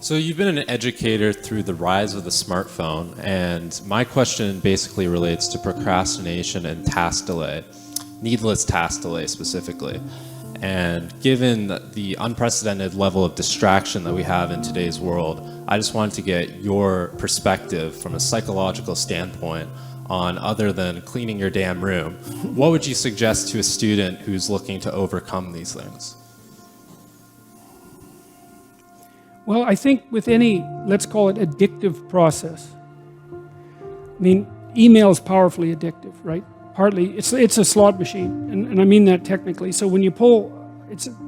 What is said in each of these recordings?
So you've been an educator through the rise of the smartphone, and my question basically relates to procrastination and task delay, needless task delay specifically. And given the unprecedented level of distraction that we have in today's world, I just wanted to get your perspective from a psychological standpoint on, other than cleaning your damn room, what would you suggest to a student who's looking to overcome these things? Well, I think with any, let's call it addictive process. I mean, email is powerfully addictive, right? Partly, it's a slot machine, and I mean that technically. So when you pull,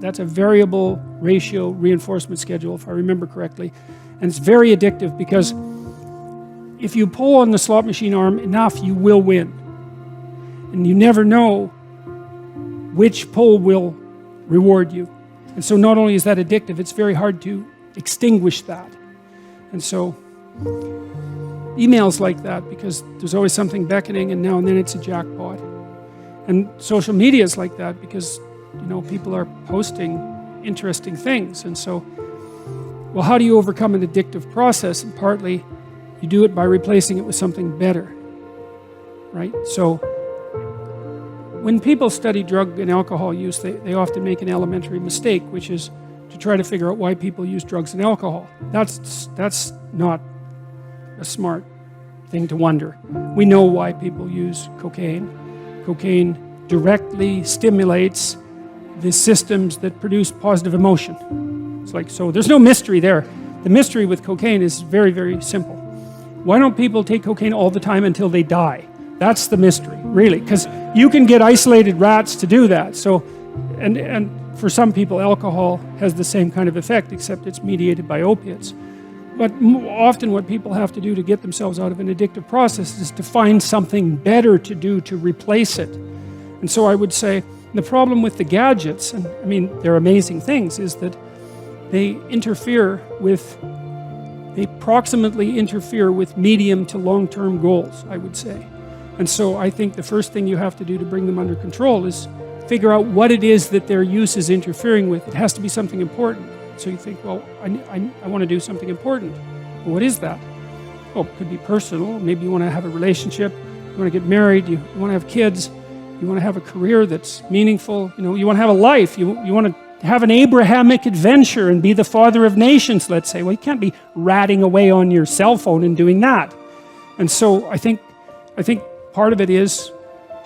that's a variable ratio reinforcement schedule, if I remember correctly. And it's very addictive because if you pull on the slot machine arm enough, you will win. And you never know which pull will reward you. And so not only is that addictive, it's very hard to extinguish that. And so emails like that, because there's always something beckoning, and now and then it's a jackpot. And social media is like that because, people are posting interesting things. And so, well, how do you overcome an addictive process? And partly you do it by replacing it with something better, right? So when people study drug and alcohol use, they often make an elementary mistake, which is to try to figure out why people use drugs and alcohol. That's not a smart thing to wonder. We know why people use cocaine. Cocaine directly stimulates the systems that produce positive emotion. It's like, so there's no mystery there. The mystery with cocaine is very, very simple. Why don't people take cocaine all the time until they die? That's the mystery, really, because you can get isolated rats to do that. So, and for some people, alcohol has the same kind of effect, except it's mediated by opiates. But often what people have to do to get themselves out of an addictive process is to find something better to do to replace it. And so I would say the problem with the gadgets, and I mean, they're amazing things, is that they proximately interfere with medium to long-term goals, I would say. And so I think the first thing you have to do to bring them under control is figure out what it is that their use is interfering with. It has to be something important. So you think, well, I want to do something important. Well, what is that? Well, it could be personal. Maybe you want to have a relationship. You want to get married. You want to have kids. You want to have a career that's meaningful. You want to have a life. You want to have an Abrahamic adventure and be the father of nations, let's say. Well, you can't be ratting away on your cell phone and doing that. And so I think part of it is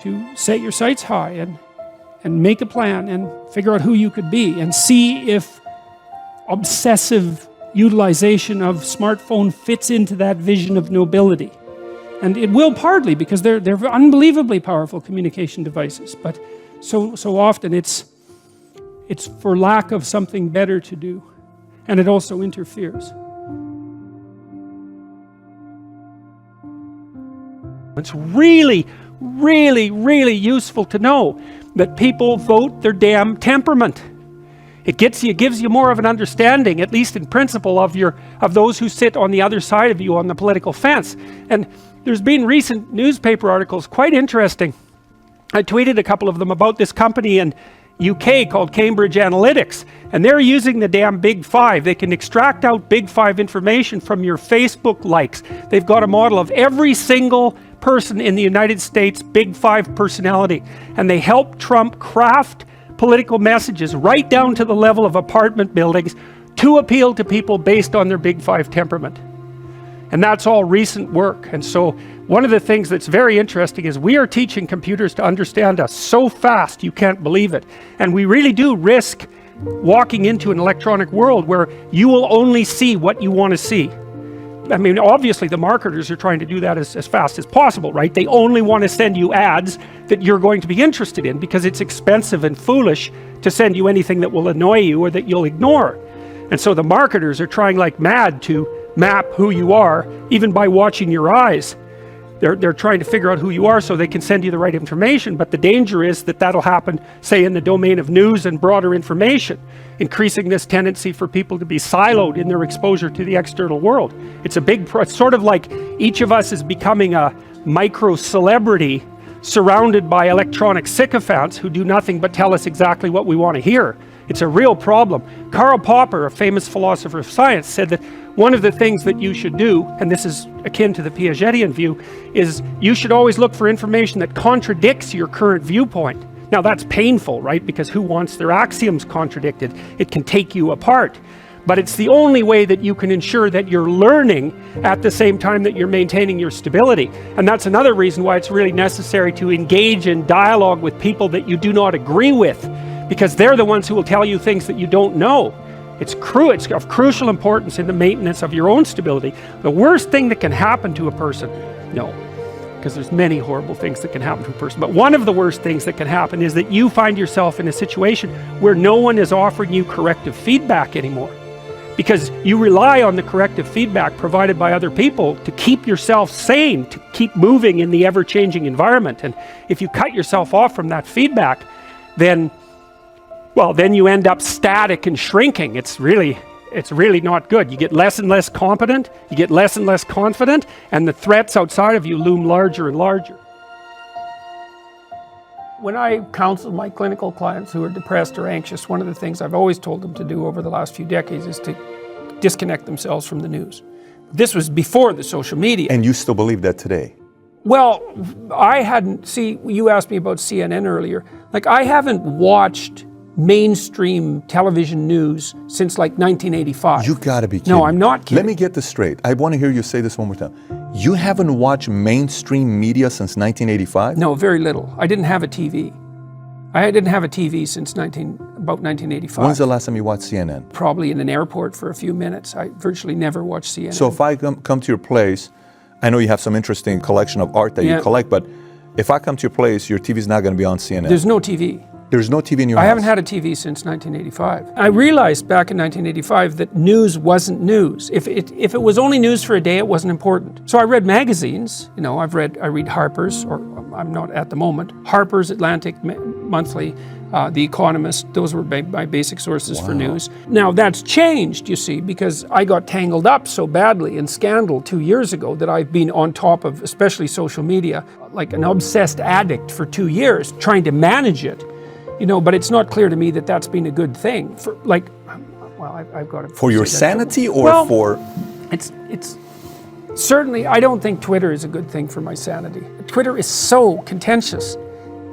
to set your sights high and make a plan and figure out who you could be and see if obsessive utilization of smartphone fits into that vision of nobility. And it will partly, because they're unbelievably powerful communication devices, but so often it's for lack of something better to do, and it also interferes. It's really, really, really useful to know that people vote their damn temperament. It gives you more of an understanding, at least in principle, of those who sit on the other side of you on the political fence. And there's been recent newspaper articles, quite interesting. I tweeted a couple of them about this company in UK called Cambridge Analytics, and they're using the damn Big Five. They can extract out Big Five information from your Facebook likes. They've got a model of every single person in the United States Big Five personality, and they help Trump craft political messages right down to the level of apartment buildings to appeal to people based on their Big Five temperament. And that's all recent work. And so one of the things that's very interesting is we are teaching computers to understand us so fast you can't believe it. And we really do risk walking into an electronic world where you will only see what you want to see. I mean, obviously the marketers are trying to do that as fast as possible, right? They only want to send you ads that you're going to be interested in because it's expensive and foolish to send you anything that will annoy you or that you'll ignore. And so the marketers are trying like mad to map who you are, even by watching your eyes. They're trying to figure out who you are so they can send you the right information, but the danger is that that'll happen, say, in the domain of news and broader information, increasing this tendency for people to be siloed in their exposure to the external world. It's sort of like each of us is becoming a micro-celebrity surrounded by electronic sycophants who do nothing but tell us exactly what we want to hear. It's a real problem. Karl Popper, a famous philosopher of science, said that one of the things that you should do, and this is akin to the Piagetian view, is you should always look for information that contradicts your current viewpoint. Now that's painful, right? Because who wants their axioms contradicted? It can take you apart. But it's the only way that you can ensure that you're learning at the same time that you're maintaining your stability. And that's another reason why it's really necessary to engage in dialogue with people that you do not agree with, because they're the ones who will tell you things that you don't know. It's of crucial importance in the maintenance of your own stability. The worst thing that can happen to a person, no, because there's many horrible things that can happen to a person, but one of the worst things that can happen is that you find yourself in a situation where no one is offering you corrective feedback anymore. Because you rely on the corrective feedback provided by other people to keep yourself sane, to keep moving in the ever-changing environment. And if you cut yourself off from that feedback, then you end up static and shrinking. It's really not good. You get less and less competent, you get less and less confident, and the threats outside of you loom larger and larger. When I counsel my clinical clients who are depressed or anxious, one of the things I've always told them to do over the last few decades is to disconnect themselves from the news. This was before the social media. And you still believe that today? Well, you asked me about CNN earlier. Like, I haven't watched mainstream television news since like 1985. You gotta be kidding. No, I'm not kidding. Let me get this straight. I want to hear you say this one more time. You haven't watched mainstream media since 1985? No, very little. I didn't have a TV. I didn't have a TV since about 1985. When's the last time you watched CNN? Probably in an airport for a few minutes. I virtually never watch CNN. So if I come to your place, I know you have some interesting collection of art that you collect, but if I come to your place, your TV's not going to be on CNN. There's no TV. There's no TV in your house? I haven't had a TV since 1985. I realized back in 1985 that news wasn't news. If it was only news for a day, it wasn't important. So I read magazines. You know, I read Harper's, or I'm not at the moment, Harper's, Atlantic Monthly, The Economist. Those were my basic sources for news. Now that's changed, you see, because I got tangled up so badly in scandal 2 years ago that I've been on top of, especially social media, like an obsessed addict for 2 years, trying to manage it. You know, but it's not clear to me that that's been a good thing. I've got to. For your sanity, or for? It's certainly. I don't think Twitter is a good thing for my sanity. Twitter is so contentious.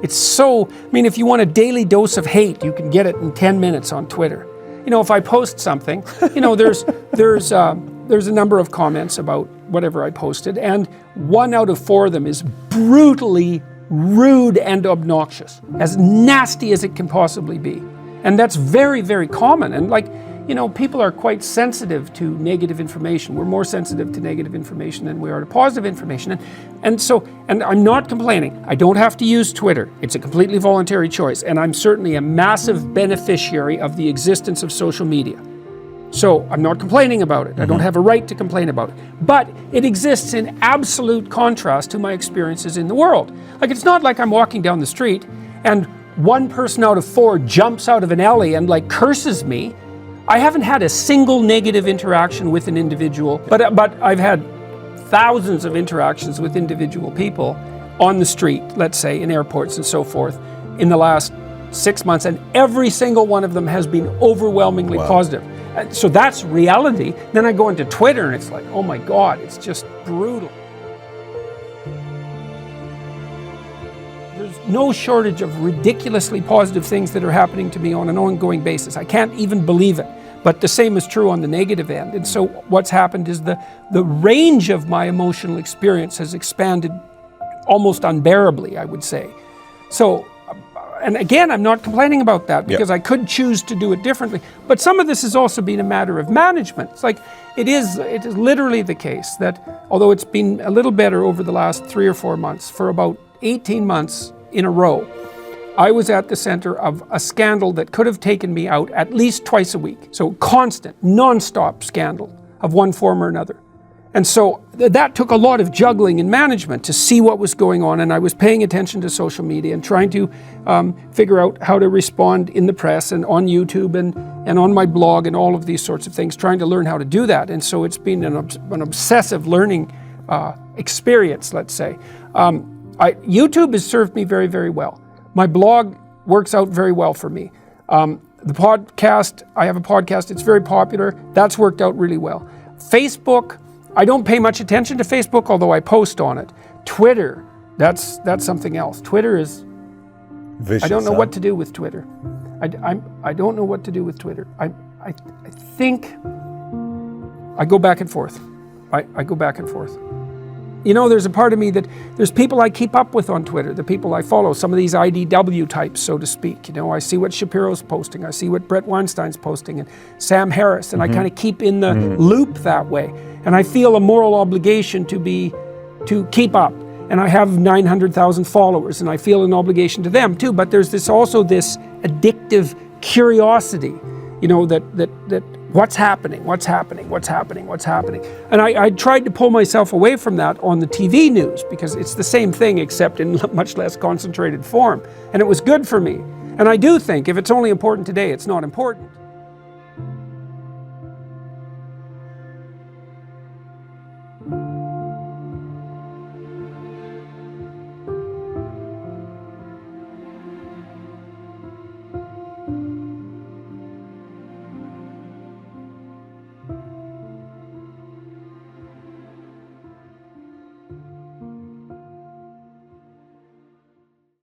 It's so. I mean, if you want a daily dose of hate, you can get it in 10 minutes on Twitter. You know, if I post something, you know, there's a number of comments about whatever I posted, and 1 out of 4 of them is brutally rude and obnoxious, as nasty as it can possibly be. And that's very, very common. And like, you know, people are quite sensitive to negative information. We're more sensitive to negative information than we are to positive information. And I'm not complaining. I don't have to use Twitter. It's a completely voluntary choice. And I'm certainly a massive beneficiary of the existence of social media. So I'm not complaining about it. I don't have a right to complain about it. But it exists in absolute contrast to my experiences in the world. Like, it's not like I'm walking down the street and 1 person out of 4 jumps out of an alley and like curses me. I haven't had a single negative interaction with an individual, but I've had thousands of interactions with individual people on the street, let's say in airports and so forth, in the last 6 months, and every single one of them has been overwhelmingly positive. So that's reality. Then I go into Twitter and it's like, oh my God, it's just brutal. There's no shortage of ridiculously positive things that are happening to me on an ongoing basis. I can't even believe it. But the same is true on the negative end. And so what's happened is the range of my emotional experience has expanded almost unbearably, I would say. So, and again, I'm not complaining about that, because I could choose to do it differently. But some of this has also been a matter of management. It's like, it is literally the case that although it's been a little better over the last 3 or 4 months, for about 18 months in a row, I was at the center of a scandal that could have taken me out at least twice a week. So constant, non-stop scandal of one form or another. And so that took a lot of juggling and management to see what was going on, and I was paying attention to social media and trying to figure out how to respond in the press and on YouTube and on my blog and all of these sorts of things, trying to learn how to do that. And so it's been an obsessive learning experience, let's say. YouTube has served me very, very well. My blog works out very well for me. The podcast, I have a podcast, it's very popular. That's worked out really well. Facebook, I don't pay much attention to Facebook, although I post on it. Twitter, that's something else. Twitter is, Vicious, I don't know what to do with Twitter. I don't know what to do with Twitter. I think I go back and forth. I go back and forth. You know, there's a part of me that there's people I keep up with on Twitter, the people I follow, some of these IDW types, so to speak. You know, I see what Shapiro's posting, I see what Brett Weinstein's posting, and Sam Harris, and I kind of keep in the loop that way. And I feel a moral obligation to keep up. And I have 900,000 followers, and I feel an obligation to them too. But there's also this addictive curiosity, you know, that what's happening? And I tried to pull myself away from that on the TV news, because it's the same thing except in much less concentrated form. And it was good for me. And I do think if it's only important today, it's not important.